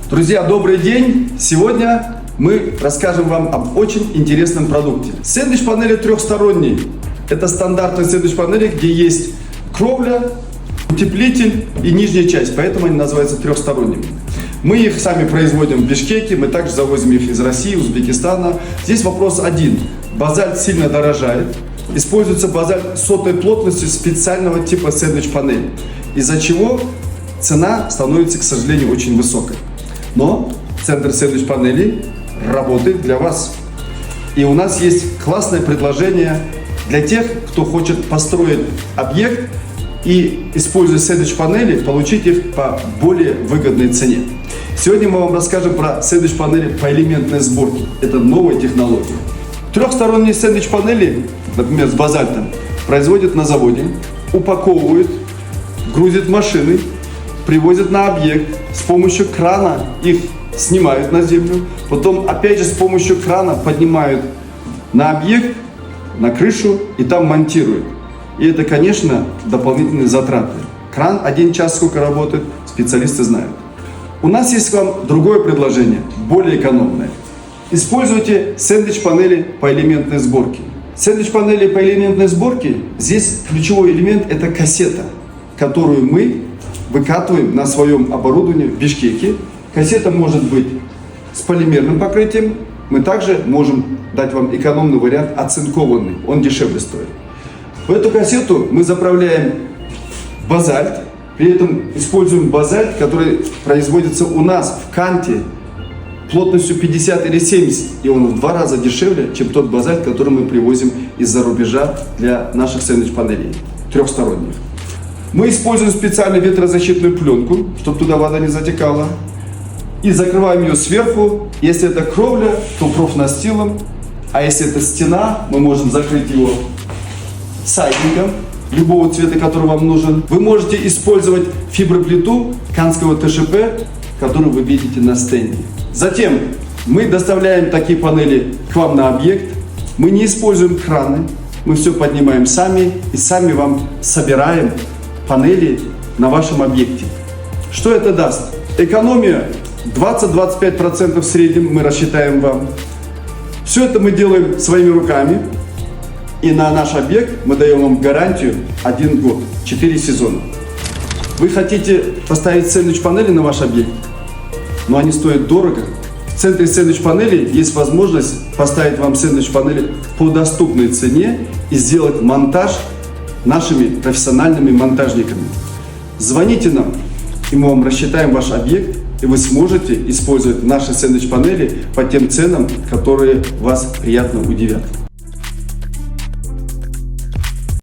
Друзья, добрый день! Сегодня мы расскажем вам об очень интересном продукте. Сэндвич-панели трехсторонние. Это стандартные сэндвич-панели, где есть кровля, утеплитель и нижняя часть, поэтому они называются трехсторонними. Мы их сами производим в Бишкеке, мы также завозим их из России, Узбекистана. Здесь вопрос один. Базальт сильно дорожает. Используется базальт сотой плотности специального типа сэндвич-панели, из-за чего цена становится, к сожалению, очень высокой. Но центр сэндвич-панелей работает для вас. И у нас есть классное предложение для тех, кто хочет построить объект и, используя сэндвич-панели, получить их по более выгодной цене. Сегодня мы вам расскажем про сэндвич-панели по элементной сборке. Это новая технология. Трехсторонние сэндвич-панели, например, с базальтом, производят на заводе, упаковывают, грузят машины, привозят на объект, с помощью крана их снимают на землю, потом опять же с помощью крана поднимают на объект, на крышу и там монтируют. И это, конечно, дополнительные затраты. Кран 1 час сколько работает, специалисты знают. У нас есть к вам другое предложение, более экономное. Используйте сэндвич-панели по элементной сборке. Сэндвич-панели по элементной сборке, здесь ключевой элемент – это кассета, которую мы выкатываем на своем оборудовании в Бишкеке. Кассета может быть с полимерным покрытием. Мы также можем дать вам экономный вариант, оцинкованный, он дешевле стоит. В эту кассету мы заправляем базальт, при этом используем базальт, который производится у нас в Канте плотностью 50 или 70, и он в 2 раза дешевле, чем тот базальт, который мы привозим из-за рубежа для наших сэндвич-панелей трехсторонних. Мы используем специальную ветрозащитную пленку, чтобы туда вода не затекала, и закрываем ее сверху. Если это кровля, то профнастилом, а если это стена, мы можем закрыть его сайдингом любого цвета, который вам нужен. Вы можете использовать фиброплиту канского ТШП, которую вы видите на стенде. Затем мы доставляем такие панели к вам на объект. Мы не используем краны, мы все поднимаем сами и сами вам собираем панели на вашем объекте. Что это даст? Экономия 20-25% в среднем мы рассчитаем вам. Все это мы делаем своими руками. И на наш объект мы даем вам гарантию 1 год, 4 сезона. Вы хотите поставить сэндвич-панели на ваш объект, но они стоят дорого. В центре сэндвич-панелей есть возможность поставить вам сэндвич-панели по доступной цене и сделать монтаж нашими профессиональными монтажниками. Звоните нам, и мы вам рассчитаем ваш объект, и вы сможете использовать наши сэндвич-панели по тем ценам, которые вас приятно удивят.